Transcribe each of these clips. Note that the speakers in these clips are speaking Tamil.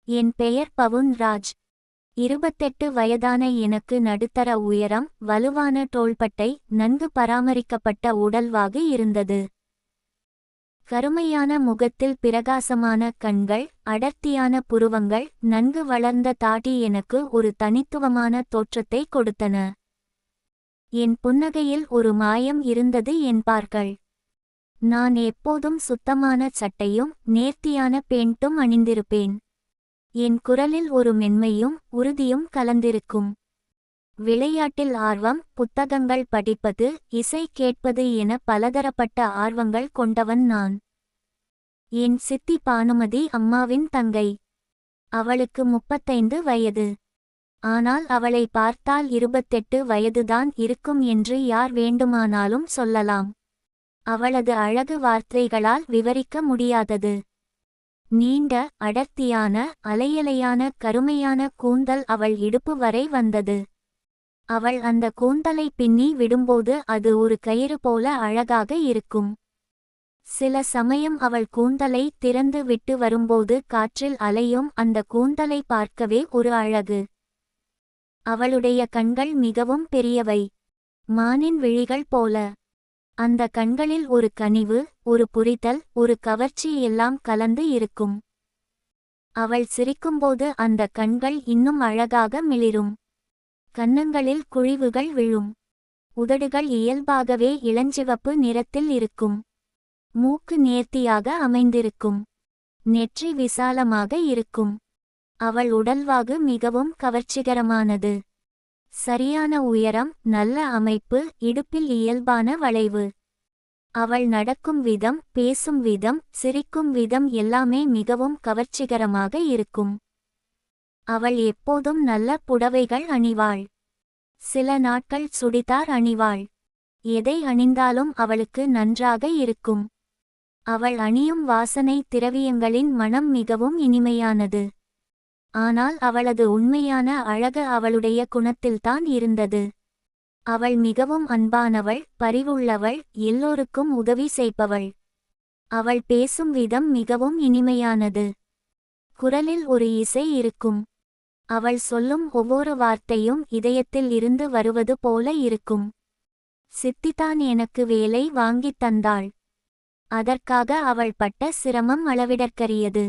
என் பெயர் பவுன் ராஜ். 28 வயதான எனக்கு நடுத்தர உயரம், வலுவான தோள்பட்டை, நன்கு பராமரிக்கப்பட்ட உடல்வாகு இருந்தது. கருமையான முகத்தில் பிரகாசமான கண்கள், அடர்த்தியான புருவங்கள், நன்கு வளர்ந்த தாடி எனக்கு ஒரு தனித்துவமான தோற்றத்தை கொடுத்தன. என் புன்னகையில் ஒரு மாயம் இருந்தது என்பார்கள். நான் எப்போதும் சுத்தமான சட்டையும் நேர்த்தியான பேண்ட்டும் அணிந்திருப்பேன். என் குரலில் ஒரு மென்மையும் உறுதியும் கலந்திருக்கும். விளையாட்டில் ஆர்வம், புத்தகங்கள் படிப்பது, இசை கேட்பது என பலதரப்பட்ட ஆர்வங்கள் கொண்டவன் நான். என் சித்தி பானுமதி அம்மாவின் தங்கை. அவளுக்கு 35 வயது. ஆனால் அவளை பார்த்தால் 28 வயதுதான் இருக்கும் என்று யார் வேண்டுமானாலும் சொல்லலாம். அவளது அழகு வார்த்தைகளால் விவரிக்க முடியாதது. நீண்ட, அடர்த்தியான, அலையலையான கருமையான கூந்தல் அவள் இடுப்பு வரை வந்தது. அவள் அந்த கூந்தலை பின்னி விடும்போது அது ஒரு கயிறு போல அழகாக இருக்கும். சில சமயம் அவள் கூந்தலை திறந்து விட்டு வரும்போது காற்றில் அலையும் அந்த கூந்தலை பார்க்கவே ஒரு அழகு. அவளுடைய கண்கள் மிகவும் பெரியவை, மானின் விழிகள் போல. அந்த கண்களில் ஒரு கனிவு, ஒரு புரிதல், ஒரு கவர்ச்சி எல்லாம் கலந்து இருக்கும். அவள் சிரிக்கும்போது அந்த கண்கள் இன்னும் அழகாக மிளிரும். கன்னங்களில் குழிவுகள் விழும். உதடுகள் இயல்பாகவே இளஞ்சிவப்பு நிறத்தில் இருக்கும். மூக்கு நேர்த்தியாக அமைந்திருக்கும். நெற்றி விசாலமாக இருக்கும். அவள் உடல்வாகு மிகவும் கவர்ச்சிகரமானது. சரியான உயரம், நல்ல அமைப்பு, இடுப்பில் இயல்பான வளைவு. அவள் நடக்கும் விதம், பேசும் விதம், சிரிக்கும் விதம் எல்லாமே மிகவும் கவர்ச்சிகரமாக இருக்கும். அவள் எப்போதும் நல்ல புடவைகள் அணிவாள். சில நாட்கள் சுடிதார் அணிவாள். எதை அணிந்தாலும் அவளுக்கு நன்றாக இருக்கும். அவள் அணியும் வாசனை திரவியங்களின் மணம் மிகவும் இனிமையானது. ஆனால் அவளது உண்மையான அழகு அவளுடைய குணத்தில்தான் இருந்தது. அவள் மிகவும் அன்பானவள், பரிவுள்ளவள், எல்லோருக்கும் உதவி செய்பவள். அவள் பேசும் விதம் மிகவும் இனிமையானது. குரலில் ஒரு இசை இருக்கும். அவள் சொல்லும் ஒவ்வொரு வார்த்தையும் இதயத்தில் இருந்து வருவது போல இருக்கும். சித்திதான் எனக்கு வேலை வாங்கித் தந்தாள். அதற்காக அவள் பட்ட சிரமம் அளவிடற்கரியது.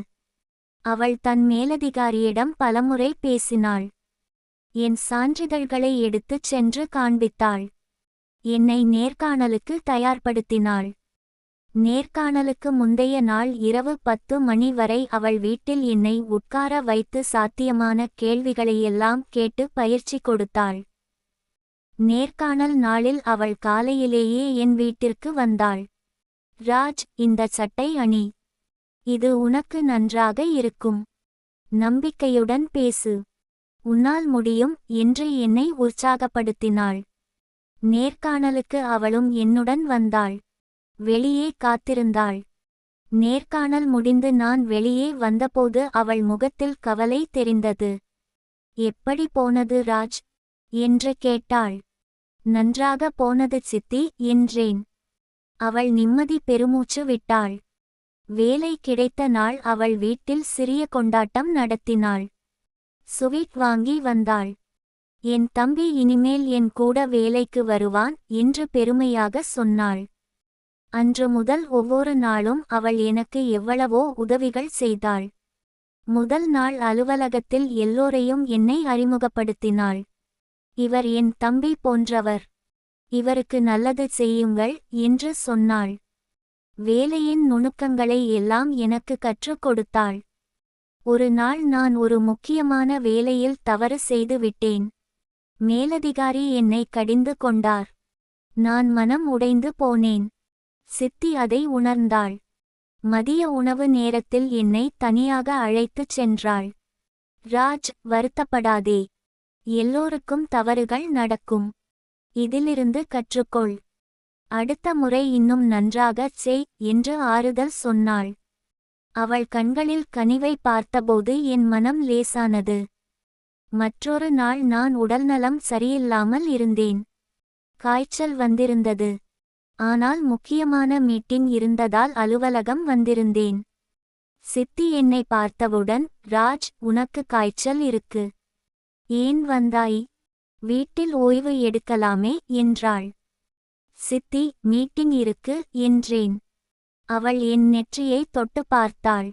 அவள் தன் மேலதிகாரியிடம் பலமுறை பேசினாள். என் சான்றிதழ்களை எடுத்துச் சென்று காண்பித்தாள். என்னை நேர்காணலுக்கு தயார்படுத்தினாள். நேர்காணலுக்கு முந்தைய நாள் இரவு 10 மணி வரை அவள் வீட்டில் என்னை உட்கார வைத்து சாத்தியமான கேள்விகளையெல்லாம் கேட்டு பயிற்சி கொடுத்தாள். நேர்காணல் நாளில் அவள் காலையிலேயே என் வீட்டிற்கு வந்தாள். ராஜ், இந்த சட்டை அணி. இது உனக்கு நன்றாக இருக்கும். நம்பிக்கையுடன் பேசு. உன்னால் முடியும் என்று என்னை உற்சாகப்படுத்தினாள். நேர்காணலுக்கு அவளும் என்னுடன் வந்தாள். வெளியே காத்திருந்தாள். நேர்காணல் முடிந்து நான் வெளியே வந்தபோது அவள் முகத்தில் கவலை தெரிந்தது. எப்படி போனது ராஜ் என்று கேட்டாள். நன்றாக போனது சித்தி என்றேன். அவள் நிம்மதி பெருமூச்சு விட்டாள். வேலை கிடைத்த நாள் அவள் வீட்டில் சிறிய கொண்டாட்டம் நடத்தினாள். சுவீட் வாங்கி வந்தாள். என் தம்பி இனிமேல் என் கூட வேலைக்கு வருவான் என்று பெருமையாக சொன்னாள். அன்று முதல் ஒவ்வொரு நாளும் அவள் எனக்கு எவ்வளவோ உதவிகள் செய்தாள். முதல் நாள் அலுவலகத்தில் எல்லோரையும் என்னை அறிமுகப்படுத்தினாள். இவர் என் தம்பி போன்றவர். இவருக்கு நல்லது செய்யுங்கள் என்று சொன்னாள். வேலையின் நுணுக்கங்களை எல்லாம் எனக்கு கற்றுக் கொடுத்தாள். ஒரு நாள் நான் ஒரு முக்கியமான வேலையில் தவறு செய்து விட்டேன். மேலதிகாரி என்னை கடிந்து கொண்டார். நான் மனம் உடைந்து போனேன். சித்தி அதை உணர்ந்தாள். மதிய உணவு நேரத்தில் என்னை தனியாக அழைத்துச் சென்றாள். ராஜ், வருத்தப்படாதே. எல்லோருக்கும் தவறுகள் நடக்கும். இதிலிருந்து கற்றுக்கொள். அடுத்த முறை இன்னும் நன்றாகச் செய் என்று ஆறுதல் சொன்னாள். அவள் கண்களில் கனிவை பார்த்தபோது என் மனம் லேசானது. மற்றொரு நாள் நான் உடல்நலம் சரியில்லாமல் இருந்தேன். காய்ச்சல் வந்திருந்தது. ஆனால் முக்கியமான மீட்டிங் இருந்ததால் அலுவலகம் வந்திருந்தேன். சித்தி என்னை பார்த்தவுடன், ராஜ், உனக்கு காய்ச்சல் இருக்கு. ஏன் வந்தாய்? வீட்டில் ஓய்வு எடுக்கலாமே என்றாள். சித்தி, மீட்டிங் இருக்கு என்றேன். அவள் என் நெற்றியை தொட்டு பார்த்தாள்.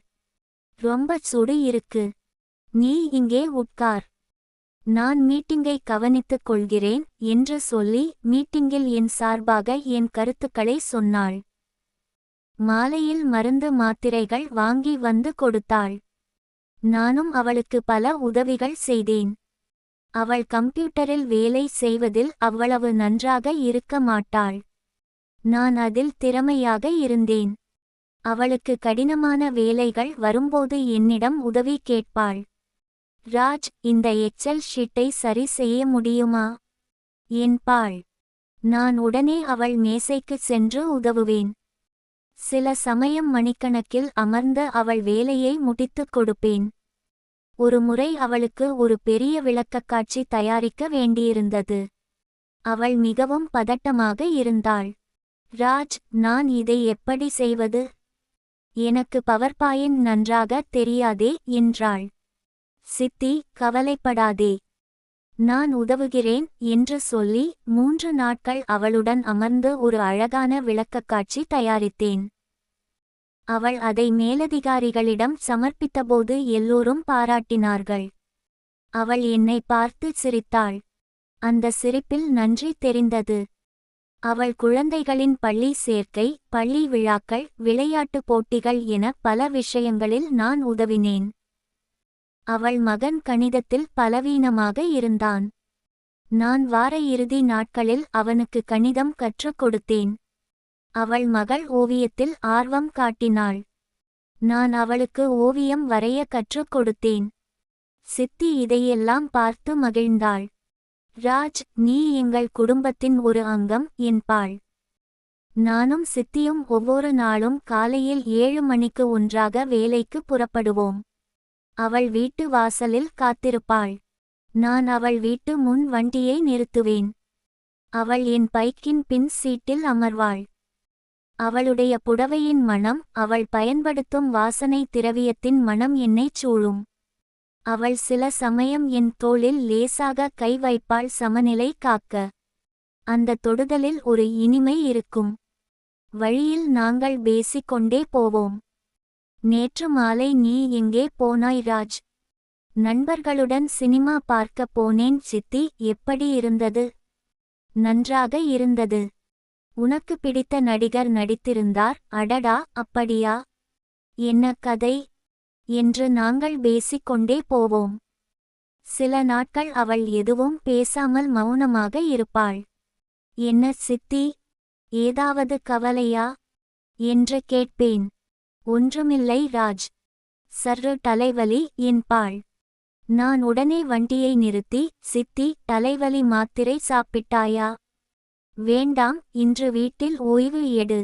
ரொம்ப சுடு இருக்கு. நீ இங்கே உட்கார். நான் மீட்டிங்கை கவனித்துக் கொள்கிறேன் என்று சொல்லி மீட்டிங்கில் என் சார்பாக என் கருத்துக்களை சொன்னாள். மாலையில் மருந்து மாத்திரைகள் வாங்கி வந்து கொடுத்தாள். நானும் அவளுக்கு பல உதவிகள் செய்தேன். அவள் கம்ப்யூட்டரில் வேலை செய்வதில் அவ்வளவு நன்றாக இருக்க மாட்டாள். நான் அதில் திறமையாக இருந்தேன். அவளுக்கு கடினமான வேலைகள் வரும்போது என்னிடம் உதவி கேட்பாள். ராஜ், இந்த எக்ஸெல் ஷீட்டை சரி செய்ய முடியுமா என்பாள். நான் உடனே அவள் மேசைக்கு சென்று உதவுவேன். சில சமயம் மணிக்கணக்கில் அமர்ந்து அவள் வேலையை முடித்துக் கொடுப்பேன். ஒரு முறை அவளுக்கு ஒரு பெரிய விளக்கக்காட்சி தயாரிக்க வேண்டியிருந்தது. அவள் மிகவும் பதட்டமாக இருந்தாள். ராஜ், நான் இதை எப்படி செய்வது? எனக்கு பவர்பாயிண்ட் நன்றாக தெரியாதே என்றாள். சித்தி, கவலைப்படாதே, நான் உதவுகிறேன் என்று சொல்லி 3 நாட்கள் அவளுடன் அமர்ந்து ஒரு அழகான விளக்கக்காட்சி தயாரித்தேன். அவள் அதை மேலதிகாரிகளிடம் சமர்ப்பித்தபோது எல்லோரும் பாராட்டினார்கள். அவள் என்னை பார்த்து சிரித்தாள். அந்த சிரிப்பில் நன்றி தெரிந்தது. அவள் குழந்தைகளின் பள்ளி சேர்க்கை, பள்ளி விழாக்கள், விளையாட்டுப் போட்டிகள் என பல விஷயங்களில் நான் உதவினேன். அவள் மகன் கணிதத்தில் பலவீனமாக இருந்தான். நான் வார இறுதி நாட்களில் அவனுக்கு கணிதம் கற்றுக் கொடுத்தேன். அவள் மகள் ஓவியத்தில் ஆர்வம் காட்டினாள். நான் அவளுக்கு ஓவியம் வரைய கற்றுக் கொடுத்தேன். சித்தி இதையெல்லாம் பார்த்து மகிழ்ந்தாள். ராஜ், நீ எங்கள் குடும்பத்தின் ஒரு அங்கம் என்பாள். நானும் சித்தியும் ஒவ்வொரு நாளும் காலையில் 7 மணிக்கு ஒன்றாக வேலைக்கு புறப்படுவோம். அவள் வீட்டு வாசலில் காத்திருப்பாள். நான் அவள் வீட்டு முன் வண்டியை நிறுத்துவேன். அவள் என் பைக்கின் பின் சீட்டில் அமர்வாள். அவளுடைய புடவையின் மணம், அவள் பயன்படுத்தும் வாசனை திரவியத்தின் மணம் என்னைச் சூழும். அவள் சில சமயம் என் தோளில் லேசாக கை வைப்பாள், சமநிலை காக்க. அந்த தொடுதலில் ஒரு இனிமை இருக்கும். வழியில் நாங்கள் பேசிக்கொண்டே போவோம். நேற்று மாலை நீ எங்கே போனாய் ராஜ்? நண்பர்களுடன் சினிமா பார்க்க போனேன் சித்தி. எப்படி இருந்தது? நன்றாக இருந்தது. உனக்கு பிடித்த நடிகர் நடித்திருந்தார். அடடா, அப்படியா? என்ன கதை என்று நாங்கள் பேசிக்கொண்டே போவோம். சில நாட்கள் அவள் எதுவும் பேசாமல் மௌனமாக இருப்பாள். என்ன சித்தி, ஏதாவது கவலையா என்று கேட்பேன். ஒன்றுமில்லை ராஜ், சர்ரு தலைவலி என்பாள். நான் உடனே வண்டியை நிறுத்தி, சித்தி, தலைவலி மாத்திரை சாப்பிட்டாயா? வேண்டாம், இன்று வீட்டில் ஓய்வு எடு.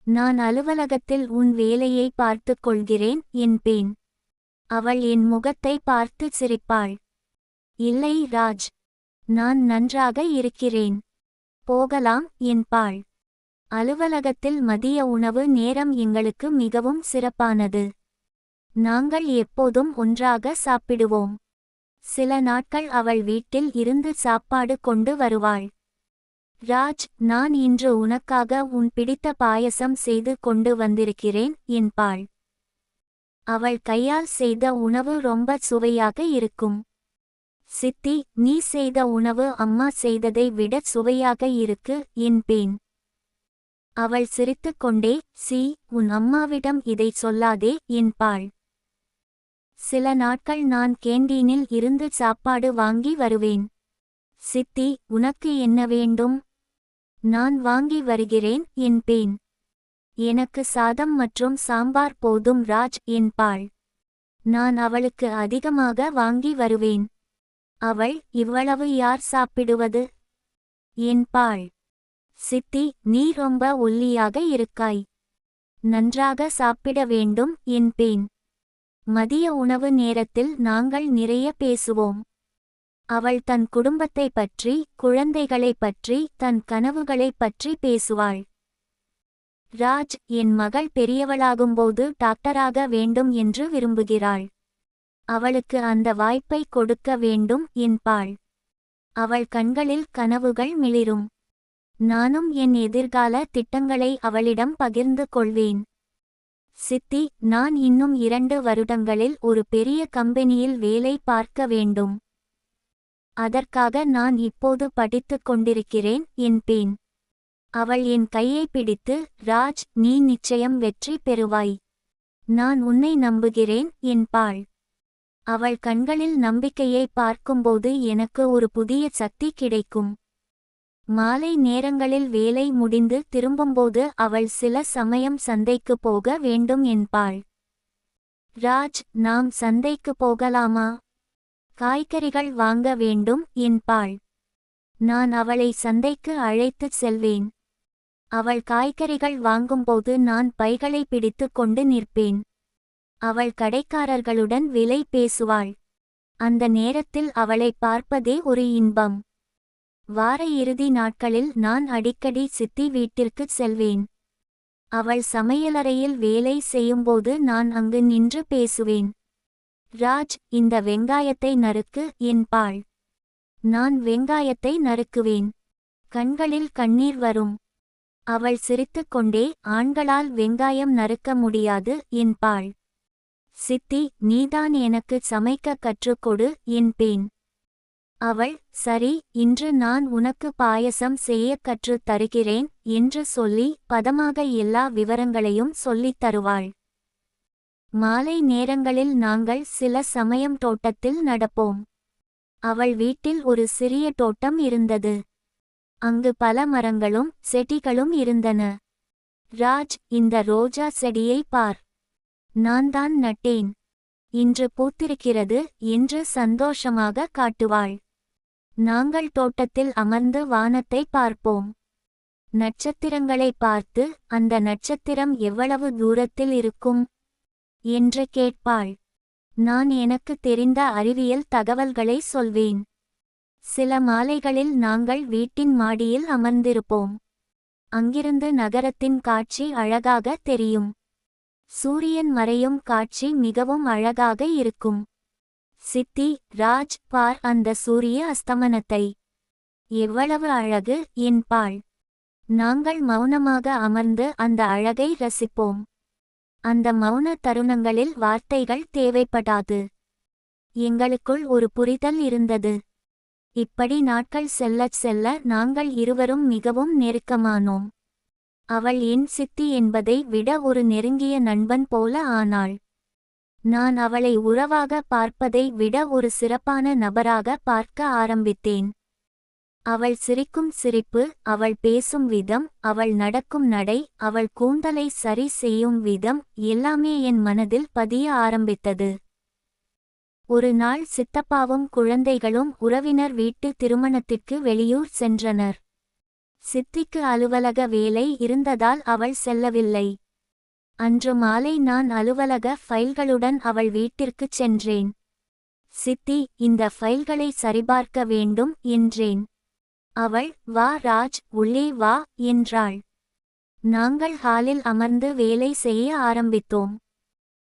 நான் அலுவலகத்தில் உன் வேலையை பார்த்துக் கொள்கிறேன் என்பேன். அவள் என் முகத்தை பார்த்து சிரிப்பாள். இல்லை ராஜ், நான் நன்றாக இருக்கிறேன். போகலாம் என்பாள். அலுவலகத்தில் மதிய உணவு நேரம் எங்களுக்கு மிகவும் சிறப்பானது. நாங்கள் எப்போதும் ஒன்றாக சாப்பிடுவோம். சில நாட்கள் அவள் வீட்டில் இருந்து சாப்பாடு கொண்டு வருவாள். ராஜ், நான் இன்று உனக்காக உன் பிடித்த பாயசம் செய்து கொண்டு வந்திருக்கிறேன் என்பாள். அவள் கையால் செய்த உணவு ரொம்ப சுவையாக இருக்கும். சித்தி, நீ செய்த உணவு அம்மா செய்ததை விட சுவையாக இருக்கு என்பேன். அவள் சிரித்துக்கொண்டே, சி, உன் அம்மாவிடம் இதை சொல்லாதே என்பாள். சில நாட்கள் நான் கேண்டீனில் இருந்து சாப்பாடு வாங்கி வருவேன். சித்தி, உனக்கு என்ன வேண்டும்? நான் வாங்கி வருகிறேன் என்பேன். எனக்கு சாதம் மற்றும் சாம்பார் போதும் ராஜ் என்பாள். நான் அவளுக்கு அதிகமாக வாங்கி வருவேன். அவள், இவ்வளவு யார் சாப்பிடுவது என்பாள். சித்தி, நீ ரொம்ப ஒல்லியாக இருக்காய். நன்றாக சாப்பிட வேண்டும் என்பேன். மதிய உணவு நேரத்தில் நாங்கள் நிறைய பேசுவோம். அவள் தன் குடும்பத்தை பற்றி, குழந்தைகளை பற்றி, தன் கனவுகளை பற்றி பேசுவாள். ராஜ், என் மகள் பெரியவளாகும்போது டாக்டராக வேண்டும் என்று விரும்புகிறாள். அவளுக்கு அந்த வாய்ப்பை கொடுக்க வேண்டும் என்பாள். அவள் கண்களில் கனவுகள் மிளிரும். நானும் என் எதிர்கால திட்டங்களை அவளிடம் பகிர்ந்து கொள்வேன். சித்தி, நான் இன்னும் 2 வருடங்களில் ஒரு பெரிய கம்பெனியில் வேலை பார்க்க வேண்டும். அதற்காக நான் இப்போது படித்துக் கொண்டிருக்கிறேன் என்பேன். அவள் என் கையை பிடித்து, ராஜ், நீ நிச்சயம் வெற்றி பெறுவாய். நான் உன்னை நம்புகிறேன் என்பாள். அவள் கண்களில் நம்பிக்கையை பார்க்கும்போது எனக்கு ஒரு புதிய சக்தி கிடைக்கும். மாலை நேரங்களில் வேலை முடிந்து திரும்பும்போது அவள் சில சமயம் சந்தைக்கு போக வேண்டும் என்பாள். ராஜ், நாம் சந்தைக்கு போகலாமா? காய்கறிகள் வாங்க வேண்டும் என்பாள். நான் அவளை சந்தைக்கு அழைத்துச் செல்வேன். அவள் காய்கறிகள் வாங்கும்போது நான் பைகளை பிடித்து கொண்டு நிற்பேன். அவள் கடைக்காரர்களுடன் விலை பேசுவாள். அந்த நேரத்தில் அவளை பார்ப்பதே ஒரு இன்பம். வார இறுதி நாட்களில் நான் அடிக்கடி சித்தி வீட்டிற்குச் செல்வேன். அவள் சமையலறையில் வேலை செய்யும்போது நான் அங்கு நின்று பேசுவேன். ராஜ், இந்த வெங்காயத்தை நறுக்கு என்பாள். நான் வெங்காயத்தை நறுக்குவேன். கண்களில் கண்ணீர் வரும். அவள் சிரித்துக்கொண்டே, ஆண்களால் வெங்காயம் நறுக்க முடியாது என்பாள். சித்தி, நீதான் எனக்கு சமைக்க கற்றுக்கொடு என்பேன். அவள், சரி, இன்று நான் உனக்கு பாயசம் செய்ய கற்றுத் தருகிறேன் என்று சொல்லி பதமாக எல்லா விவரங்களையும் சொல்லித் தருவாள். மாலை நேரங்களில் நாங்கள் சில சமயம் தோட்டத்தில் நடப்போம். அவள் வீட்டில் ஒரு சிறிய தோட்டம் இருந்தது. அங்கு பல மரங்களும் செடிகளும் இருந்தன. ராஜ், இந்த ரோஜா செடியை பார். நான் தான் நட்டேன். இன்று பூத்திருக்கிறது என்று சந்தோஷமாக காட்டுவாள். நாங்கள் தோட்டத்தில் அமர்ந்து வானத்தை பார்ப்போம். நட்சத்திரங்களை பார்த்து, அந்த நட்சத்திரம் எவ்வளவு தூரத்தில் இருக்கும் என்று கேட்பாள். நான் எனக்கு தெரிந்த அறிவியல் தகவல்களை சொல்வேன். சில மாலைகளில் நாங்கள் வீட்டின் மாடியில் அமர்ந்திருப்போம். அங்கிருந்து நகரத்தின் காட்சி அழகாக தெரியும். சூரியன் மறையும் காட்சி மிகவும் அழகாக இருக்கும். சித்தி, ராஜ், பார் அந்த சூரிய அஸ்தமனத்தை. எவ்வளவு அழகு என்பாள். நாங்கள் மௌனமாக அமர்ந்து அந்த அழகை ரசிப்போம். அந்த மௌன தருணங்களில் வார்த்தைகள் தேவைப்படாது. எங்களுக்குள் ஒரு புரிதல் இருந்தது. இப்படி நாட்கள் செல்லச் செல்ல நாங்கள் இருவரும் மிகவும் நெருக்கமானோம். அவள் என் சித்தி என்பதை விட ஒரு நெருங்கிய நண்பன் போல ஆனாள். நான் அவளை உறவாக பார்ப்பதை விட ஒரு சிறப்பான நபராக பார்க்க ஆரம்பித்தேன். அவள் சிரிக்கும் சிரிப்பு, அவள் பேசும் விதம், அவள் நடக்கும் நடை, அவள் கூந்தலை சரி செய்யும் விதம் எல்லாமே என் மனதில் பதிய ஆரம்பித்தது. ஒரு நாள் சித்தப்பாவும் குழந்தைகளும் உறவினர் வீட்டு திருமணத்திற்கு வெளியூர் சென்றனர். சித்திக்கு அலுவலக வேலை இருந்ததால் அவள் செல்லவில்லை. அன்று மாலை நான் அலுவலக ஃபைல்களுடன் அவள் வீட்டிற்குச் சென்றேன். சித்தி, இந்த ஃபைல்களை சரிபார்க்க வேண்டும் என்றேன். அவள், வா ராஜ், உள்ளே வா என்றாள். நாங்கள் ஹாலில் அமர்ந்து வேலை செய்ய ஆரம்பித்தோம்.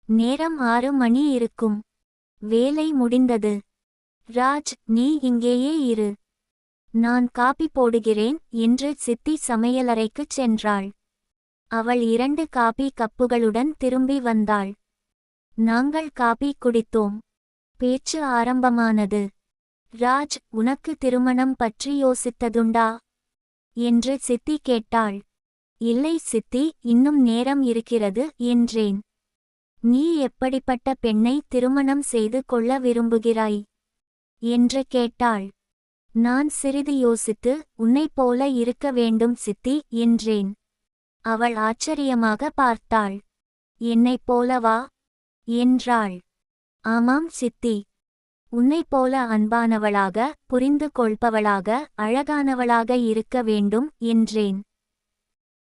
நேரம் 6 மணி இருக்கும். வேலை முடிந்தது. ராஜ், நீ இங்கேயே இரு. நான் காபி போடுகிறேன் என்று சித்தி சமையலறைக்குச் சென்றாள். அவள் 2 காபி கப்புகளுடன் திரும்பி வந்தாள். நாங்கள் காபி குடித்தோம். பேச்சு ஆரம்பமானது. ராஜ், உனக்கு திருமணம் பற்றி யோசித்ததுண்டா என்று சித்தி கேட்டாள். இல்லை சித்தி, இன்னும் நேரம் இருக்கிறது என்றேன். நீ எப்படிப்பட்ட பெண்ணை திருமணம் செய்து கொள்ள விரும்புகிறாய் என்று கேட்டாள். நான் சிறிது யோசித்து, உன்னைப் போல இருக்க வேண்டும் சித்தி என்றேன். அவள் ஆச்சரியமாக பார்த்தாள். என்னைப் போலவா என்றாள். ஆமாம் சித்தி. உன்னைப் போல அன்பானவளாக, புரிந்து கொள்பவளாக, அழகானவளாக இருக்க வேண்டும் என்றேன்.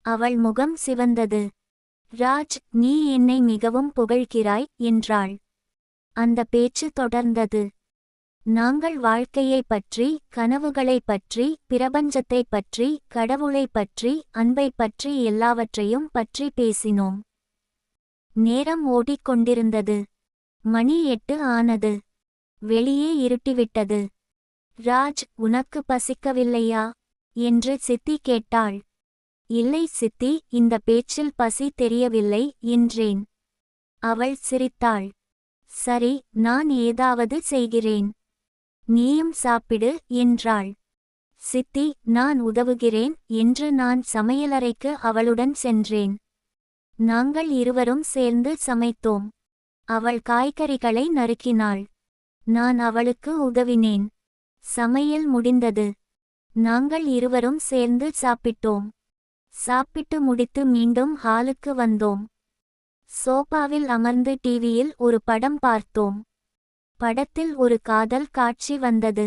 அவள் முகம் சிவந்தது. ராஜ், நீ என்னை மிகவும் புகழ்கிறாய் என்றாள். அந்த பேச்சு தொடர்ந்தது. நாங்கள் வாழ்க்கையைப் பற்றி, கனவுகளைப் பற்றி, பிரபஞ்சத்தைப் பற்றி, கடவுளைப் பற்றி, அன்பைப் பற்றி எல்லாவற்றையும் பற்றி பேசினோம். நேரம் ஓடிக்கொண்டிருந்தது. மணி 8 ஆனது. வெளியே இருட்டிவிட்டது. ராஜ், உனக்கு பசிக்கவில்லையா என்று சித்தி கேட்டாள். இல்லை சித்தி, இந்த பேச்சில் பசி தெரியவில்லை என்றேன். அவள் சிரித்தாள். சரி, நான் ஏதாவது செய்கிறேன். நீயும் சாப்பிடு என்றாள். சித்தி, நான் உதவுகிறேன் என்று நான் சமையலறைக்கு அவளுடன் சென்றேன். நாங்கள் இருவரும் சேர்ந்து சமைத்தோம். அவள் காய்கறிகளை நறுக்கினாள். நான் அவளுக்கு உதவினேன். சமையல் முடிந்தது. நாங்கள் இருவரும் சேர்ந்து சாப்பிட்டோம். சாப்பிட்டு முடித்து மீண்டும் ஹாலுக்கு வந்தோம். சோபாவில் அமர்ந்து டிவியில் ஒரு படம் பார்த்தோம். படத்தில் ஒரு காதல் காட்சி வந்தது.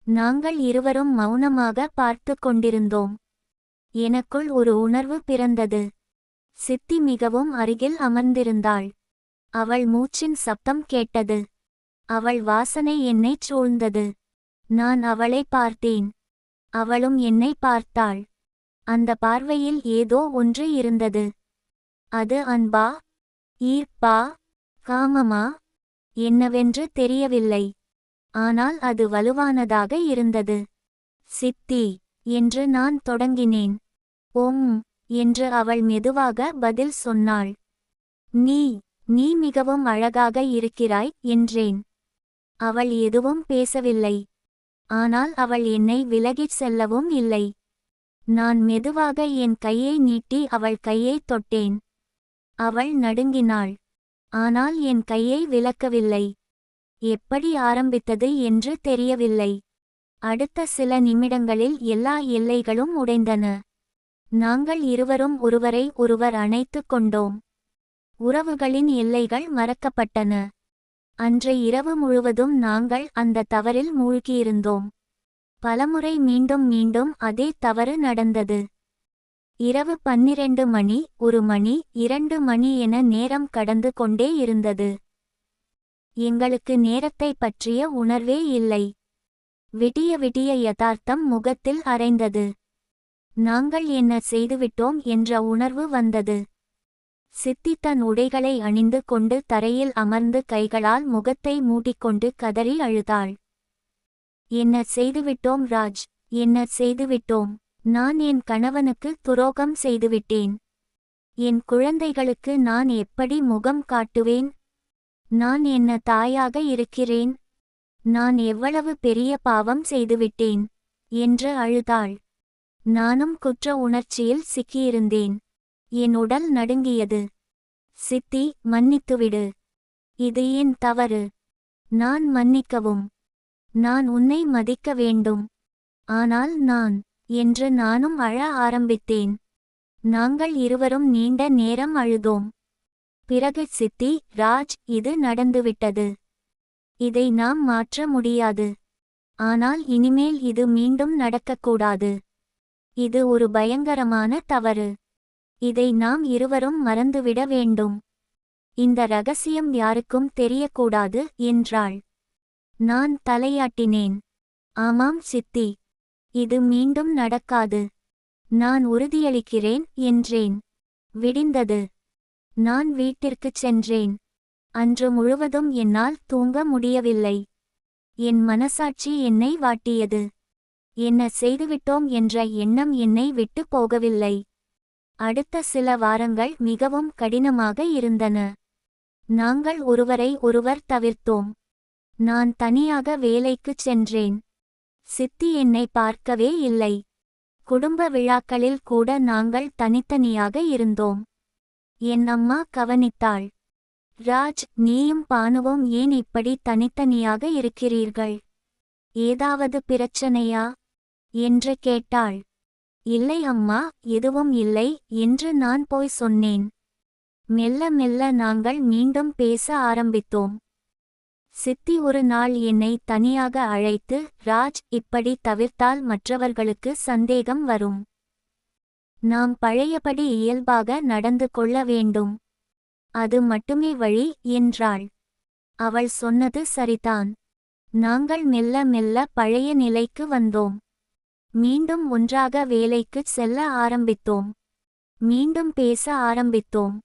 நாங்கள் இருவரும் மௌனமாக பார்த்து கொண்டிருந்தோம். எனக்குள் ஒரு உணர்வு பிறந்தது. சித்தி மிகவும் அருகில் அமர்ந்திருந்தாள். அவள் மூச்சின் சப்தம் கேட்டது. அவள் வாசனை என்னைச் சூழ்ந்தது. நான் அவளை பார்த்தேன். அவளும் என்னை பார்த்தாள். அந்த பார்வையில் ஏதோ ஒன்று இருந்தது. அது அன்பா, ஈர்ப்பா, காமமா, என்னவென்று தெரியவில்லை. ஆனால் அது வலுவானதாக இருந்தது. சித்தி என்று நான் தொடங்கினேன். ஓம் என்று அவள் மெதுவாக பதில் சொன்னாள். நீ மிகவும் அழகாக இருக்கிறாய் என்றேன். அவள் எதுவும் பேசவில்லை. ஆனால் அவள் என்னை விலகிச் செல்லவும் இல்லை. நான் மெதுவாக என் கையை நீட்டி அவள் கையைத் தொட்டேன். அவள் நடுங்கினாள். ஆனால் என் கையை விலக்கவில்லை. எப்படி ஆரம்பித்தது என்று தெரியவில்லை. அடுத்த சில நிமிடங்களில் எல்லா எல்லைகளும் உடைந்தன. நாங்கள் இருவரும் ஒருவரை ஒருவர் அணைத்துக் கொண்டோம். உறவுகளின் எல்லைகள் மறக்கப்பட்டன. அன்று இரவு முழுவதும் நாங்கள் அந்த தவறில் மூழ்கியிருந்தோம். பலமுறை மீண்டும் மீண்டும் அதே தவறு நடந்தது. இரவு 12 மணி, 1 மணி, 2 மணி என நேரம் கடந்து கொண்டே இருந்தது. எங்களுக்கு நேரத்தைப் பற்றிய உணர்வே இல்லை. விடிய விடிய யதார்த்தம் முகத்தில் அரைந்தது. நாங்கள் என்ன செய்துவிட்டோம் என்ற உணர்வு வந்தது. சித்தி தன் உடைகளை அணிந்து கொண்டு தரையில் அமர்ந்து கைகளால் முகத்தை மூடிக்கொண்டு கதறி அழுதாள். என்ன செய்துவிட்டோம் ராஜ், என்ன செய்துவிட்டோம். நான் என் கணவனுக்கு துரோகம் செய்துவிட்டேன். என் குழந்தைகளுக்கு நான் எப்படி முகம் காட்டுவேன். நான் என்ன தாயாக இருக்கிறேன். நான் எவ்வளவு பெரிய பாவம் செய்துவிட்டேன் என்று அழுதாள். நானும் குற்ற உணர்ச்சியில் சிக்கியிருந்தேன். என் உடல் நடுங்கியது. சித்தி, மன்னித்துவிடு. இது என் தவறு. நான் மன்னிக்கவும். நான் உன்னை மதிக்க வேண்டும். ஆனால் என்று நானும் அழ ஆரம்பித்தேன். நாங்கள் இருவரும் நீண்ட நேரம் அழுதோம். பிறகு சித்தி, ராஜ், இது நடந்துவிட்டது. இதை நாம் மாற்ற முடியாது. ஆனால் இனிமேல் இது மீண்டும் நடக்கக்கூடாது. இது ஒரு பயங்கரமான தவறு. இதை நாம் இருவரும் மறந்துவிட வேண்டும். இந்த ரகசியம் யாருக்கும் தெரியக்கூடாது என்றாள். நான் தலையாட்டினேன். ஆமாம் சித்தி. இது மீண்டும் நடக்காது. நான் உறுதியளிக்கிறேன் என்றேன். விடிந்தது. நான் வீட்டிற்குச் சென்றேன். அன்று முழுவதும் என்னால் தூங்க முடியவில்லை. என் மனசாட்சி என்னை வாட்டியது. என்ன செய்துவிட்டோம் என்ற எண்ணம் என்னை விட்டு போகவில்லை. அடுத்த சில வாரங்கள் மிகவும் கடினமாக இருந்தன. நாங்கள் ஒருவரை ஒருவர் தவிர்த்தோம். நான் தனியாக வேலைக்குச் சென்றேன். சித்தி என்னை பார்க்கவே இல்லை. குடும்ப விழாக்களில் கூட நாங்கள் தனித்தனியாக இருந்தோம். என் அம்மா கவனித்தாள். ராஜ், நீயும் பானுவும் ஏன் இப்படி தனித்தனியாக இருக்கிறீர்கள்? ஏதாவது பிரச்சனையா என்று கேட்டாள். இல்லை அம்மா, எதுவும் இல்லை என்று நான் போய் சொன்னேன். மெல்ல மெல்ல நாங்கள் மீண்டும் பேச ஆரம்பித்தோம். சித்தி ஒரு நாள் என்னை தனியாக அழைத்து, ராஜ், இப்படி தவிர்த்தால் மற்றவர்களுக்கு சந்தேகம் வரும். நாம் பழையபடி இயல்பாக நடந்து கொள்ள வேண்டும். அது மட்டுமே வழி என்றாள். அவள் சொன்னது சரிதான். நாங்கள் மெல்ல மெல்ல பழைய நிலைக்கு வந்தோம். மீண்டும் ஒன்றாக வேலைக்குச் செல்ல ஆரம்பித்தோம். மீண்டும் பேச ஆரம்பித்தோம்.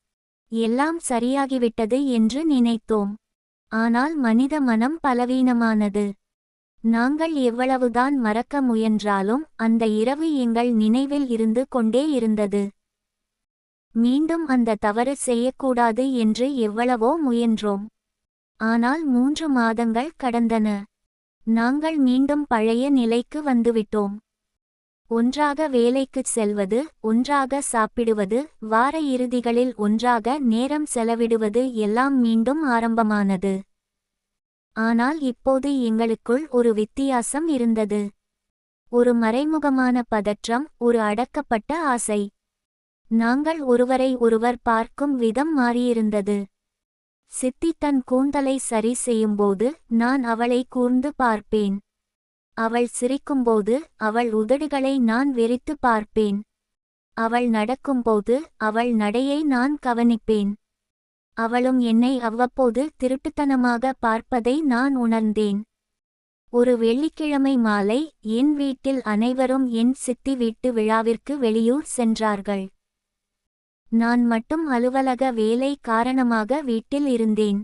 எல்லாம் சரியாகிவிட்டது என்று நினைத்தோம். ஆனால் மனித மனம் பலவீனமானது. நாங்கள் எவ்வளவுதான் மறக்க முயன்றாலும் அந்த இரவு எங்கள் நினைவில் இருந்து கொண்டே இருந்தது. மீண்டும் அந்த தவறு செய்யக்கூடாது என்று எவ்வளவோ முயன்றோம். ஆனால் 3 மாதங்கள் கடந்தன. நாங்கள் மீண்டும் பழைய நிலைக்கு வந்துவிட்டோம். ஒன்றாக வேலைக்குச் செல்வது, ஒன்றாக சாப்பிடுவது, வார இறுதிகளில் ஒன்றாக நேரம் செலவிடுவது எல்லாம் மீண்டும் ஆரம்பமானது. ஆனால் இப்போது எங்களுக்குள் ஒரு வித்தியாசம் இருந்தது. ஒரு மறைமுகமான பதற்றம், ஒரு அடக்கப்பட்ட ஆசை. நாங்கள் ஒருவரை ஒருவர் பார்க்கும் விதம் மாறியிருந்தது. சித்தி தன் கூந்தலை சரி செய்யும்போது நான் அவளை கூர்ந்து பார்ப்பேன். அவள் சிரிக்கும்போது அவள் உதடுகளை நான் வெறித்து பார்ப்பேன். அவள் நடக்கும்போது அவள் நடையை நான் கவனிப்பேன். அவளும் என்னை அவ்வப்போது திருட்டுத்தனமாக பார்ப்பதை நான் உணர்ந்தேன். ஒரு வெள்ளிக்கிழமை மாலை என் வீட்டில் அனைவரும் என் சித்தி வீட்டு விழாவிற்கு வெளியூர் சென்றார்கள். நான் மட்டும் அலுவலக வேலை காரணமாக வீட்டில் இருந்தேன்.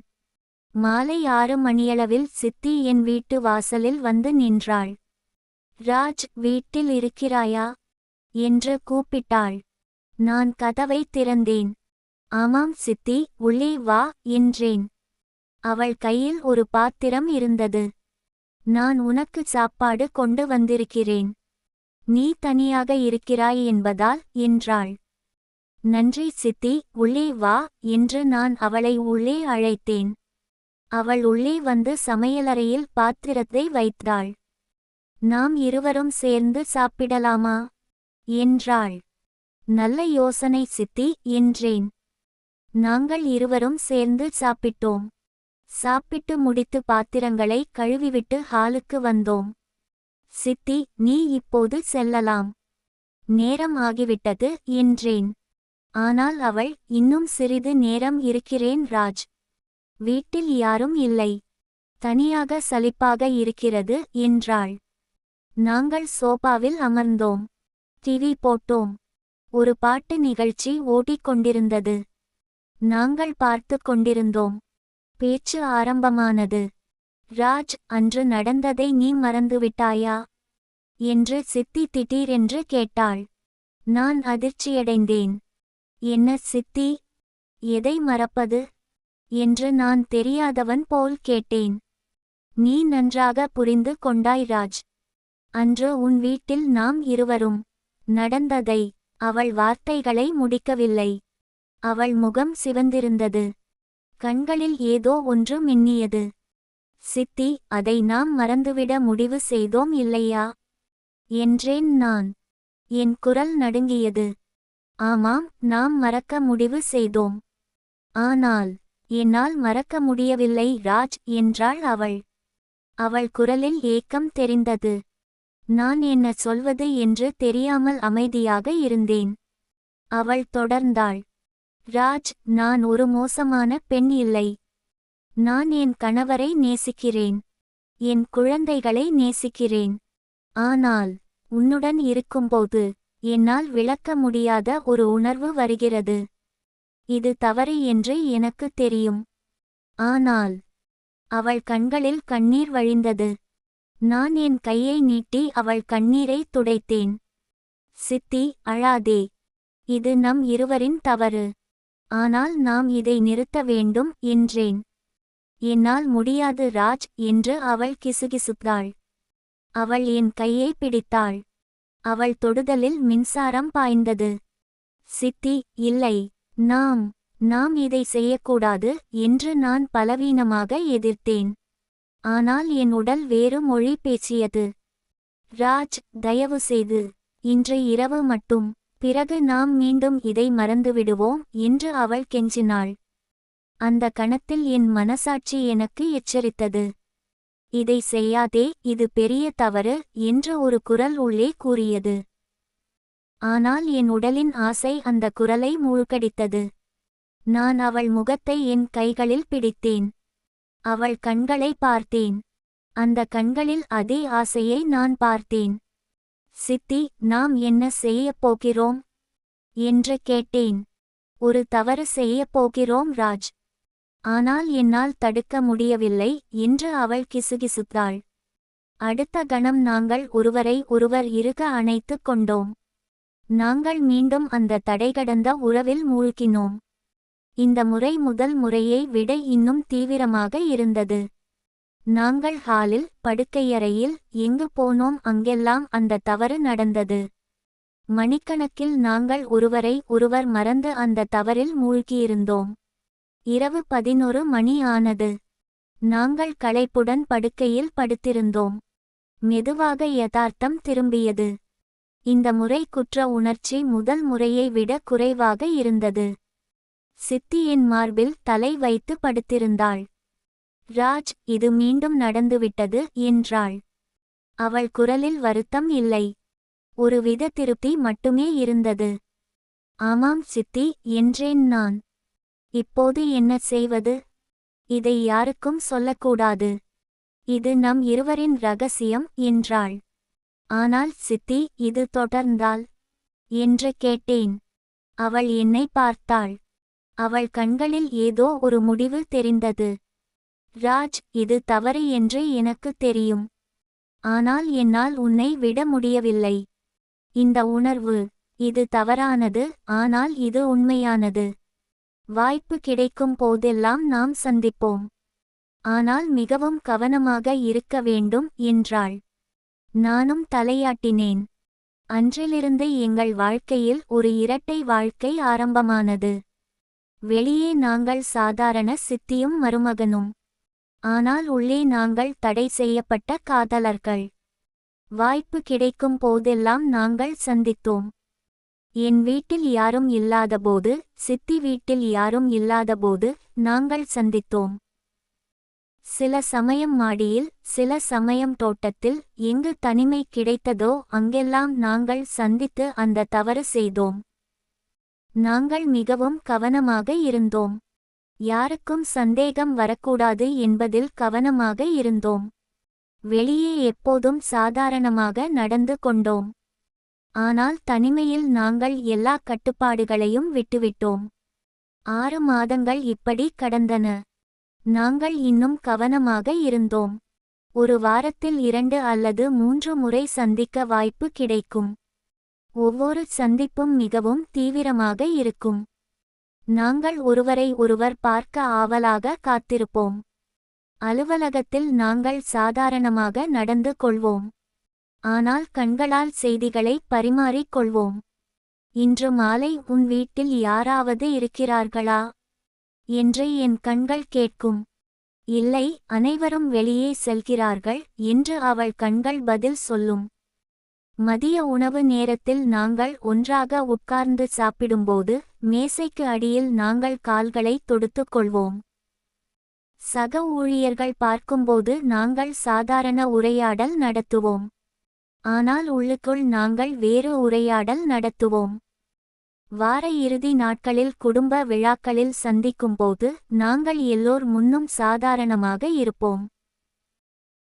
மாலை 6 மணியளவில் சித்தி என் வீட்டு வாசலில் வந்து நின்றாள். ராஜ், வீட்டில் இருக்கிறாயா என்று கூப்பிட்டாள். நான் கதவை திறந்தேன். ஆமாம் சித்தி, உள்ளே வா என்றேன். அவள் கையில் ஒரு பாத்திரம் இருந்தது. நான் உனக்கு சாப்பாடு கொண்டு வந்திருக்கிறேன். நீ தனியாக இருக்கிறாய் என்பதால் என்றாள். நன்றி சித்தி, உள்ளே வா என்று நான் அவளை உள்ளே அழைத்தேன். அவள் உள்ளே வந்து சமையலறையில் பாத்திரத்தை வைத்தாள். நாம் இருவரும் சேர்ந்து சாப்பிடலாமா என்றாள். நல்ல யோசனை சித்தி என்றேன். நாங்கள் இருவரும் சேர்ந்து சாப்பிட்டோம். சாப்பிட்டு முடித்து பாத்திரங்களை கழுவிவிட்டு ஹாலுக்கு வந்தோம். சித்தி, நீ இப்போது செல்லலாம். நேரம் ஆகிவிட்டது என்றேன். ஆனால் அவள், இன்னும் சிறிது நேரம் இருக்கிறேன் ராஜ். வீட்டில் யாரும் இல்லை. தனியாக சலிப்பாக இருக்கிறது என்றாள். நாங்கள் சோபாவில் அமர்ந்தோம். டிவி போட்டோம். ஒரு பாட்டு நிகழ்ச்சி ஓடிக்கொண்டிருந்தது. நாங்கள் பார்த்து கொண்டிருந்தோம். பேச்சு ஆரம்பமானது. ராஜ், அன்று நடந்ததை நீ மறந்துவிட்டாயா என்று சித்தி திடீரென்று கேட்டாள். நான் அதிர்ச்சியடைந்தேன். என்ன சித்தி, எதை மறப்பது என்று நான் தெரியாதவன் போல் கேட்டேன். நீ நன்றாக புரிந்து கொண்டாய் ராஜ். அன்று உன் வீட்டில் நாம் இருவரும் நடந்ததை. அவள் வார்த்தைகளை முடிக்கவில்லை. அவள் முகம் சிவந்திருந்தது. கண்களில் ஏதோ ஒன்று மின்னியது. சித்தி, அதை நாம் மறந்துவிட முடிவு செய்தோம் இல்லையா என்றேன் நான். என் குரல் நடுங்கியது. ஆமாம், நாம் மறக்க முடிவு செய்தோம். ஆனால் என்னால் மறக்க முடியவில்லை ராஜ் என்றாள் அவள். அவள் குரலில் ஏக்கம் தெரிந்தது. நான் என்ன சொல்வது என்று தெரியாமல் அமைதியாக இருந்தேன். அவள் தொடர்ந்தாள். ராஜ், நான் ஒரு மோசமான பெண் இல்லை. நான் என் கணவரை நேசிக்கிறேன். என் குழந்தைகளை நேசிக்கிறேன். ஆனால் உன்னுடன் இருக்கும்போது என்னால் விளக்க முடியாத ஒரு உணர்வு வருகிறது. இது தவறு என்று எனக்கு தெரியும். ஆனால் அவள் கண்களில் கண்ணீர் வழிந்தது. நான் என் கையை நீட்டி அவள் கண்ணீரை துடைத்தேன். சித்தி, அழாதே. இது நம் இருவரின் தவறு. ஆனால் நாம் இதை நிறுத்த வேண்டும் என்றேன். என்னால் முடியாது ராஜ் என்று அவள் கிசுகிசுத்தாள். அவள் என் கையை பிடித்தாள். அவள் தொடுதலில் மின்சாரம் பாய்ந்தது. சித்தி, இல்லை, நாம் இதை செய்யக்கூடாது என்று நான் பலவீனமாக எதிர்த்தேன். ஆனால் என் உடல் வேறு மொழி பேசியது. ராஜ், தயவுசெய்து இன்று இரவு மட்டும், பிறகு நாம் மீண்டும் இதை மறந்துவிடுவோம் என்று அவள் கெஞ்சினாள். அந்த கணத்தில் என் மனசாட்சி எனக்கு எச்சரித்தது. இதை செய்யாதே, இது பெரிய தவறு என்று ஒரு குரல் உள்ளே கூறியது. ஆனால் என் உடலின் ஆசை அந்த குரலை மூழ்கடித்தது. நான் அவள் முகத்தை என் கைகளில் பிடித்தேன். அவள் கண்களை பார்த்தேன். அந்த கண்களில் அதே ஆசையை நான் பார்த்தேன். சித்தி, நாம் என்ன செய்யப் போகிறோம் என்று கேட்டேன். ஒரு தவறு செய்யப் போகிறோம் ராஜ். ஆனால் என்னால் தடுக்க முடியவில்லை என்று அவள் கிசுகிசுத்தாள். அடுத்த கணம் நாங்கள் ஒருவரை ஒருவர் இறுக அணைத்துக் கொண்டோம். நாங்கள் மீண்டும் அந்த தடைகடந்த உறவில் மூழ்கினோம். இந்த முறை முதல் முறையை விட இன்னும் தீவிரமாக இருந்தது. நாங்கள் ஹாலில், படுக்கையறையில், எங்கு போனோம் அங்கெல்லாம் அந்த தவறு நடந்தது. மணிக்கணக்கில் நாங்கள் ஒருவரை ஒருவர் மறந்து அந்த தவறில் மூழ்கியிருந்தோம். இரவு 11 மணி ஆனது. நாங்கள் களைப்புடன் படுக்கையில் படுத்திருந்தோம். மெதுவாக யதார்த்தம் திரும்பியது. இந்த முறை குற்ற உணர்ச்சி முதல் முறையை விட குறைவாக இருந்தது. சித்தி என் மார்பில் தலை வைத்து படுத்திருந்தாள். ராஜ், இது மீண்டும் நடந்துவிட்டது என்றாள். அவள் குரலில் வருத்தம் இல்லை, ஒருவித திருப்தி மட்டுமே இருந்தது. ஆமாம் சித்தி என்றேன் நான். இப்போது என்ன செய்வது? இதை யாருக்கும் சொல்லக்கூடாது. இது நம் இருவரின் ரகசியம் என்றாள். ஆனால் சித்தி, இது தொடர்ந்தால் என்று கேட்டேன். அவள் என்னை பார்த்தாள். அவள் கண்களில் ஏதோ ஒரு முடிவு தெரிந்தது. ராஜ், இது தவறு என்று எனக்கு தெரியும். ஆனால் என்னால் உன்னை விட முடியவில்லை. இந்த உணர்வு, இது தவறானது, ஆனால் இது உண்மையானது. வாய்ப்பு கிடைக்கும் போதெல்லாம் நாம் சந்திப்போம். ஆனால் மிகவும் கவனமாக இருக்க வேண்டும் என்றாள். நானும் தலையாட்டினேன். அன்றிலிருந்து எங்கள் வாழ்க்கையில் ஒரு இரட்டை வாழ்க்கை ஆரம்பமானது. வெளியே நாங்கள் சாதாரண சித்தியும் மருமகனும். ஆனால் உள்ளே நாங்கள் தடை செய்யப்பட்ட காதலர்கள். வாய்ப்பு கிடைக்கும் போதெல்லாம் நாங்கள் சந்தித்தோம். என் வீட்டில் யாரும் இல்லாதபோது, சித்தி வீட்டில் யாரும் இல்லாதபோது நாங்கள் சந்தித்தோம். சில சமயம் மாடியில், சில சமயம் தோட்டத்தில், எங்கு தனிமை கிடைத்ததோ அங்கெல்லாம் நாங்கள் சந்தித்து அந்த தவறு செய்தோம். நாங்கள் மிகவும் கவனமாக இருந்தோம். யாருக்கும் சந்தேகம் வரக்கூடாது என்பதில் கவனமாக இருந்தோம். வெளியே எப்போதும் சாதாரணமாக நடந்து கொண்டோம். ஆனால் தனிமையில் நாங்கள் எல்லா கட்டுப்பாடுகளையும் விட்டுவிட்டோம். 6 மாதங்கள் இப்படி கடந்தன. நாங்கள் இன்னும் கவனமாக இருந்தோம். ஒரு வாரத்தில் 2 அல்லது 3 முறை சந்திக்க வாய்ப்பு கிடைக்கும். ஒவ்வொரு சந்திப்பும் மிகவும் தீவிரமாக இருக்கும். நாங்கள் ஒருவரை ஒருவர் பார்க்க ஆவலாக காத்திருப்போம். அலுவலகத்தில் நாங்கள் சாதாரணமாக நடந்து கொள்வோம். ஆனால் கண்களால் செய்திகளை பரிமாறிக் கொள்வோம். இன்று மாலை உன் வீட்டில் யாராவது இருக்கிறார்களா என்று என் கண்கள் கேட்கும். இல்லை, அனைவரும் வெளியே செல்கிறார்கள் என்று அவள் கண்கள் பதில் சொல்லும். மதிய உணவு நேரத்தில் நாங்கள் ஒன்றாக உட்கார்ந்து சாப்பிடும்போது மேசைக்கு அடியில் நாங்கள் கால்களை தொடுத்துக் கொள்வோம். சக ஊழியர்கள் பார்க்கும்போது நாங்கள் சாதாரண உரையாடல் நடத்துவோம். ஆனால் உள்ளுக்குள் நாங்கள் வேறு உரையாடல் நடத்துவோம். வார இறுதி நாட்களில் குடும்ப விழாக்களில் சந்திக்கும்போது நாங்கள் எல்லோர் முன்னும் சாதாரணமாக இருப்போம்.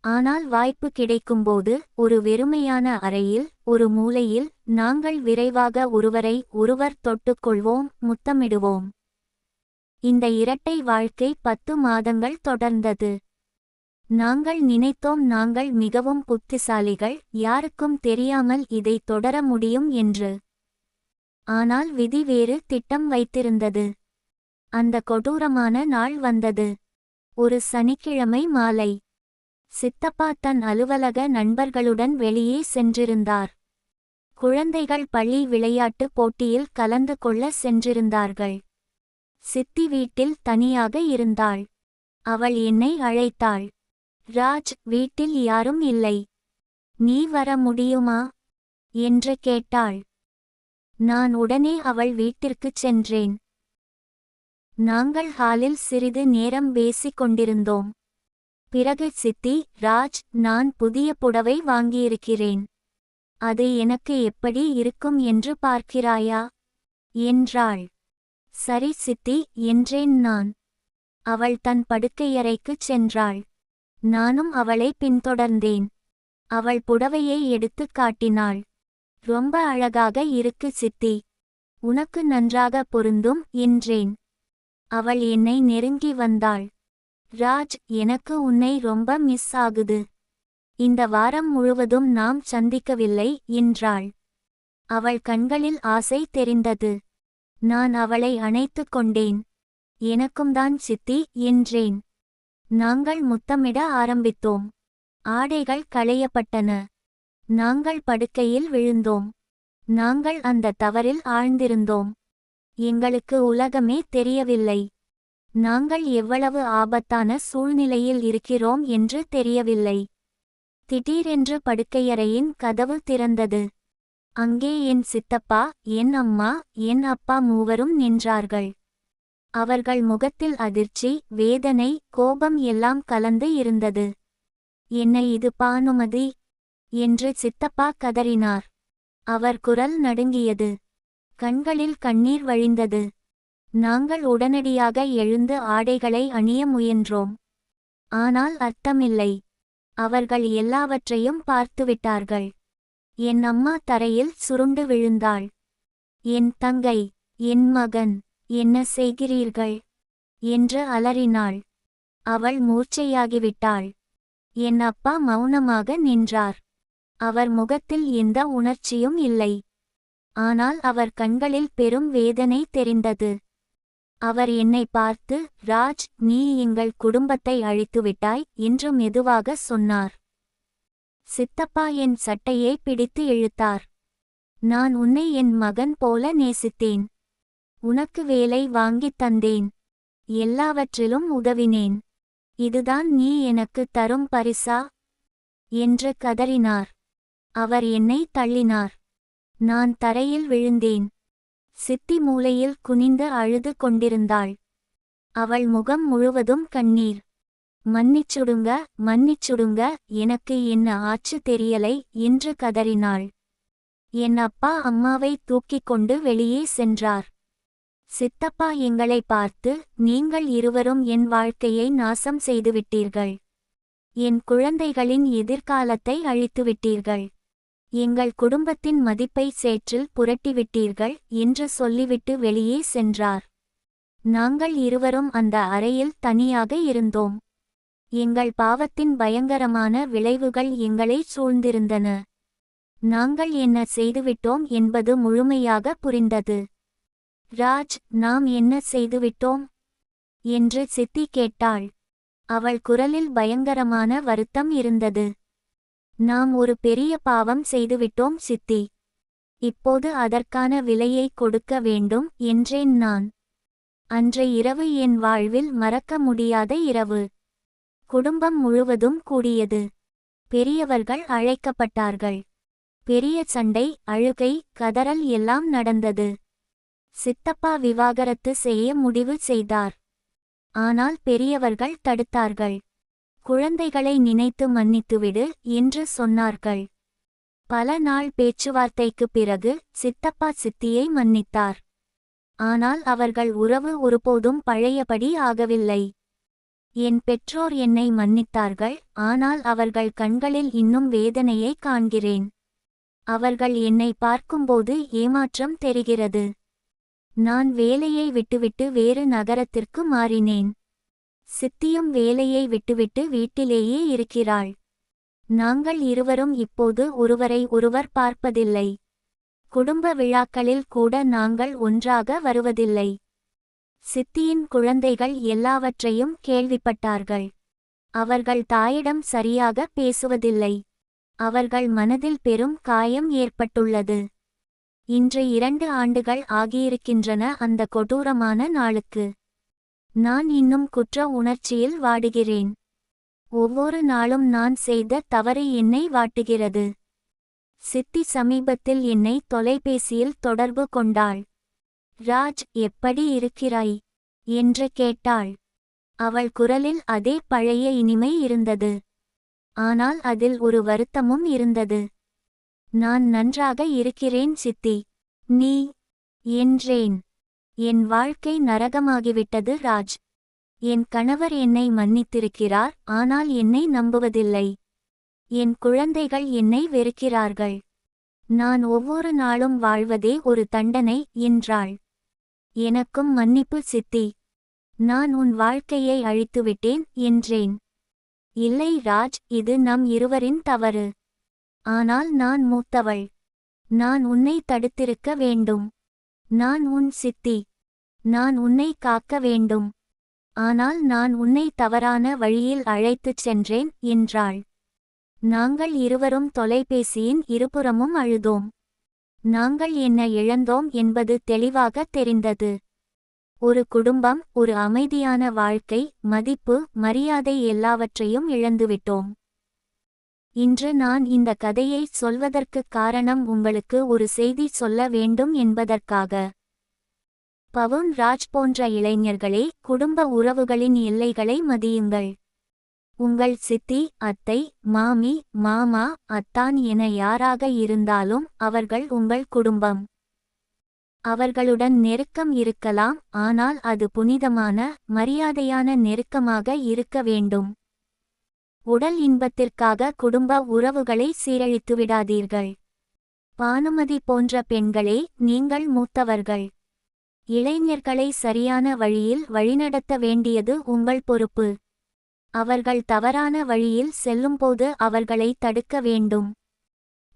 ஆனால் வாய்ப்பு கிடைக்கும்போது ஒரு வெறுமையான அறையில், ஒரு மூலையில், நாங்கள் விரைவாக ஒருவரை ஒருவர் தொட்டுக்கொள்வோம், முத்தமிடுவோம். இந்த இரட்டை வாழ்க்கை 10 மாதங்கள் தொடர்ந்தது. நாங்கள் நினைத்தோம் நாங்கள் மிகவும் புத்திசாலிகள், யாருக்கும் தெரியாமல் இதை தொடர முடியும் என்று. ஆனால் விதி வேறு திட்டம் வைத்திருந்தது. அந்த கொடூரமான நாள் வந்தது. ஒரு சனிக்கிழமை மாலை. சித்தப்பா தன் அலுவலக நண்பர்களுடன் வெளியே சென்றிருந்தார். குழந்தைகள் பள்ளி விளையாட்டு போட்டியில் கலந்து கொள்ள சென்றிருந்தார்கள். சித்தி வீட்டில் தனியாக இருந்தாள். அவள் என்னை அழைத்தாள். ராஜ், வீட்டில் யாரும் இல்லை. நீ வர முடியுமா என்று கேட்டாள். நான் உடனே அவள் வீட்டிற்குச் சென்றேன். நாங்கள் ஹாலில் சிறிது நேரம் பேசிக் கொண்டிருந்தோம். பிறகு சித்தி, ராஜ், நான் புதிய புடவை வாங்கியிருக்கிறேன். அது எனக்கு எப்படி இருக்கும் என்று பார்க்கிறாயா என்றாள். சரி சித்தி என்றேன் நான். அவள் தன் படுக்கையறைக்குச் சென்றாள். நானும் அவளை பின்தொடர்ந்தேன். அவள் புடவையை எடுத்துக் காட்டினாள். ரொம்ப அழகாக இருக்கு சித்தி. உனக்கு நன்றாக பொருந்தும் என்றேன். அவள் என்னை நெருங்கி வந்தாள். ராஜ், எனக்கு உன்னை ரொம்ப மிஸ் ஆகுது. இந்த வாரம் முழுவதும் நாம் சந்திக்கவில்லை என்றாள். அவள் கண்களில் ஆசை தெரிந்தது. நான் அவளை அணைத்துக் கொண்டேன். எனக்கும்தான் சித்தி என்றேன். நாங்கள் முத்தமிட ஆரம்பித்தோம். ஆடைகள் களையப்பட்டன. நாங்கள் படுக்கையில் விழுந்தோம். நாங்கள் அந்த தவறில் ஆழ்ந்திருந்தோம். எங்களுக்கு உலகமே தெரியவில்லை. நாங்கள் எவ்வளவு ஆபத்தான சூழ்நிலையில் இருக்கிறோம் என்று தெரியவில்லை. திடீரென்று படுக்கையறையின் கதவு திறந்தது. அங்கே என் சித்தப்பா, என் அம்மா, என் அப்பா மூவரும் நின்றார்கள். அவர்கள் முகத்தில் அதிர்ச்சி, வேதனை, கோபம் எல்லாம் கலந்து இருந்தது. என்ன இது பானுமதி என்று சித்தப்பா கதறினார். அவர் குரல் நடுங்கியது. கண்களில் கண்ணீர் வழிந்தது. நாங்கள் உடனடியாக எழுந்து ஆடைகளை அணிய முயன்றோம். ஆனால் அர்த்தமில்லை. அவர்கள் எல்லாவற்றையும் பார்த்துவிட்டார்கள். என் அம்மா தரையில் சுருண்டு விழுந்தாள். என் தங்கை, என் மகன், என்ன செய்கிறீர்கள் என்று அலறினாள். அவள் மூர்ச்சையாகிவிட்டாள். என் அப்பா மௌனமாக நின்றார். அவர் முகத்தில் எந்த உணர்ச்சியும் இல்லை. ஆனால் அவர் கண்களில் பெரும் வேதனை தெரிந்தது. அவர் என்னை பார்த்து, ராஜ், நீ எங்கள் குடும்பத்தை அழித்துவிட்டாய் என்று மெதுவாக சொன்னார். சித்தப்பா என் சட்டையை பிடித்து இழுத்தார். நான் உன்னை என் மகன் போல நேசித்தேன். உனக்கு வேலை வாங்கித் தந்தேன். எல்லாவற்றிலும் உதவினேன். இதுதான் நீ எனக்கு தரும் பரிசா என்று கதறினார். அவர் என்னை தள்ளினார். நான் தரையில் விழுந்தேன். சித்தி மூலையில் குனிந்து அழுது கொண்டிருந்தாள். அவள் முகம் முழுவதும் கண்ணீர். மன்னிச்சுடுங்க, மன்னிச்சுடுங்க, எனக்கு என்ன ஆச்சு தெரியலை என்று கதறினாள். என் அப்பா அம்மாவை தூக்கிக் கொண்டு வெளியே சென்றார். சித்தப்பா எங்களை பார்த்து, நீங்கள் இருவரும் என் வாழ்க்கையை நாசம் செய்துவிட்டீர்கள். என் குழந்தைகளின் எதிர்காலத்தை அழித்துவிட்டீர்கள். எங்கள் குடும்பத்தின் மதிப்பை சேற்றில் புரட்டிவிட்டீர்கள் என்று சொல்லிவிட்டு வெளியே சென்றார். நாங்கள் இருவரும் அந்த அறையில் தனியாக இருந்தோம். எங்கள் பாவத்தின் பயங்கரமான விளைவுகள் எங்களை சூழ்ந்திருந்தன. நாங்கள் என்ன செய்துவிட்டோம் என்பது முழுமையாக புரிந்தது. ராஜ், நாம் என்ன செய்துவிட்டோம் என்று சித்தி கேட்டாள். அவள் குரலில் பயங்கரமான வருத்தம் இருந்தது. நாம் ஒரு பெரிய பாவம் செய்துவிட்டோம் சித்தி. இப்போது அதற்கான விலையை கொடுக்க வேண்டும் என்றேன் நான். அன்றைய இரவு என் வாழ்வில் மறக்க முடியாத இரவு. குடும்பம் முழுவதும் கூடியது. பெரியவர்கள் அழைக்கப்பட்டார்கள். பெரிய சண்டை, அழுகை, கதறல் எல்லாம் நடந்தது. சித்தப்பா விவாகரத்து செய்ய முடிவு செய்தார். ஆனால் பெரியவர்கள் தடுத்தார்கள். குழந்தைகளை நினைத்து மன்னித்துவிடு என்று சொன்னார்கள். பல நாள் பேச்சுவார்த்தைக்குப் பிறகு சித்தப்பா சித்தியை மன்னித்தார். ஆனால் அவர்கள் உறவு ஒருபோதும் பழையபடி ஆகவில்லை. என் பெற்றோர் என்னை மன்னித்தார்கள், ஆனால் அவர்கள் கண்களில் இன்னும் வேதனையை காண்கிறேன். அவர்கள் என்னை பார்க்கும்போது ஏமாற்றம் தெரிகிறது. நான் வேலையை விட்டுவிட்டு வேறு நகரத்திற்கு மாறினேன். சித்தியும் வேலையை விட்டுவிட்டு வீட்டிலேயே இருக்கிறாள். நாங்கள் இருவரும் இப்போது ஒருவரை ஒருவர் பார்ப்பதில்லை. குடும்ப விழாக்களில் கூட நாங்கள் ஒன்றாக வருவதில்லை. சித்தியின் குழந்தைகள் எல்லாவற்றையும் கேள்விப்பட்டார்கள். அவர்கள் தாயிடம் சரியாக பேசுவதில்லை. அவர்கள் மனதில் பெரும் காயம் ஏற்பட்டுள்ளது. இன்று 2 ஆண்டுகள் ஆகியிருக்கின்றன அந்த கொடூரமான நாளுக்கு. நான் இன்னும் குற்ற உணர்ச்சியில் வாடுகிறேன். ஒவ்வொரு நாளும் நான் செய்த தவறு என்னை வாட்டுகிறது. சித்தி சமீபத்தில் என்னை தொலைபேசியில் தொடர்பு கொண்டாள். ராஜ், எப்படி இருக்கிறாய் என்று கேட்டாள். அவள் குரலில் அதே பழைய இனிமை இருந்தது. ஆனால் அதில் ஒரு வருத்தமும் இருந்தது. நான் நன்றாக இருக்கிறேன் சித்தி. நீ என்றேன். என் வாழ்க்கை நரகமாகிவிட்டது ராஜ். என் கணவர் என்னை மன்னித்திருக்கிறார், ஆனால் என்னை நம்புவதில்லை. என் குழந்தைகள் என்னை வெறுக்கிறார்கள். நான் ஒவ்வொரு நாளும் வாழ்வதே ஒரு தண்டனை என்றாள். எனக்கும் மன்னிப்பு சித்தி. நான் உன் வாழ்க்கையை அழித்துவிட்டேன் என்றேன். இல்லை ராஜ், இது நம் இருவரின் தவறு. ஆனால் நான் மூத்தவள். நான் உன்னை தடுத்திருக்க வேண்டும். நான் உன் சித்தி. நான் உன்னை காக்க வேண்டும். ஆனால் நான் உன்னை தவறான வழியில் அழைத்துச் சென்றேன் என்றாள். நாங்கள் இருவரும் தொலைபேசியின் இருபுறமும் அழுதோம். நாங்கள் என்ன இழந்தோம் என்பது தெளிவாக தெரிந்தது. ஒரு குடும்பம், ஒரு அமைதியான வாழ்க்கை, மதிப்பு, மரியாதை எல்லாவற்றையும் இழந்துவிட்டோம். இன்று நான் இந்த கதையை சொல்வதற்குக் காரணம் உங்களுக்கு ஒரு செய்தி சொல்ல வேண்டும் என்பதற்காக. பவுன் ராஜ் போன்ற இளைஞர்களே, குடும்ப உறவுகளின் எல்லைகளை மதியுங்கள். உங்கள் சித்தி, அத்தை, மாமி, மாமா, அத்தான் என யாராக இருந்தாலும் அவர்கள் உங்கள் குடும்பம். அவர்களுடன் நெருக்கம் இருக்கலாம், ஆனால் அது புனிதமான, மரியாதையான நெருக்கமாக இருக்க வேண்டும். உடல் இன்பத்திற்காக குடும்ப உறவுகளை சீரழித்துவிடாதீர்கள். பானுமதி போன்ற பெண்களே, நீங்கள் மூத்தவர்கள். இளைஞர்களை சரியான வழியில் வழிநடத்த வேண்டியது உங்கள் பொறுப்பு. அவர்கள் தவறான வழியில் செல்லும்போது அவர்களை தடுக்க வேண்டும்.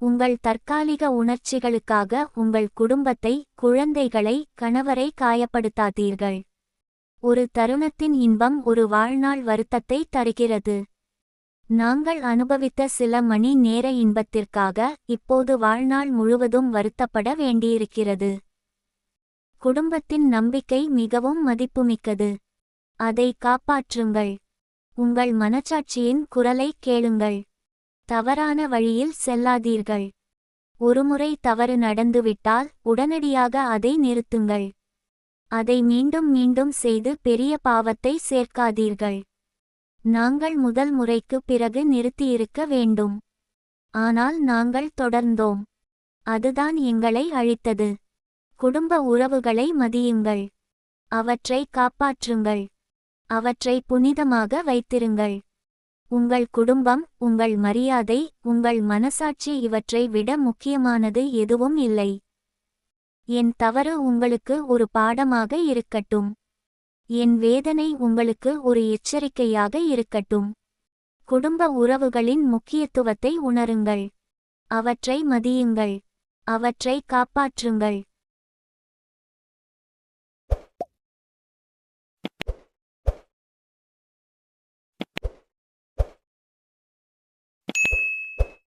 உங்கள் தற்காலிக உணர்ச்சிகளுக்காக உங்கள் குடும்பத்தை, குழந்தைகளை, கணவரை காயப்படுத்தாதீர்கள். ஒரு தருணத்தின் இன்பம் ஒரு வாழ்நாள் வருத்தத்தை தருகிறது. நாங்கள் அனுபவித்த சில மணி நேர இன்பத்திற்காக இப்போது வாழ்நாள் முழுவதும் வருத்தப்பட வேண்டியிருக்கிறது. குடும்பத்தின் நம்பிக்கை மிகவும் மதிப்புமிக்கது. அதை காப்பாற்றுங்கள். உங்கள் மனச்சாட்சியின் குரலை கேளுங்கள். தவறான வழியில் செல்லாதீர்கள். ஒருமுறை தவறு நடந்துவிட்டால் உடனடியாக அதை நிறுத்துங்கள். அதை மீண்டும் மீண்டும் செய்து பெரிய பாவத்தை சேர்க்காதீர்கள். நாங்கள் முதல் முறைக்கு பிறகு நிறுத்தியிருக்க வேண்டும். ஆனால் நாங்கள் தொடர்ந்தோம். அதுதான் எங்களை அழித்தது. குடும்ப உறவுகளை மதியுங்கள். அவற்றை காப்பாற்றுங்கள். அவற்றை புனிதமாக வைத்திருங்கள். உங்கள் குடும்பம், உங்கள் மரியாதை, உங்கள் மனசாட்சி இவற்றை விட முக்கியமானது எதுவும் இல்லை. என் தவறு உங்களுக்கு ஒரு பாடமாக இருக்கட்டும். என் வேதனை உங்களுக்கு ஒரு எச்சரிக்கையாக இருக்கட்டும். குடும்ப உறவுகளின் முக்கியத்துவத்தை உணருங்கள். அவற்றை மதியுங்கள். அவற்றை காப்பாற்றுங்கள்.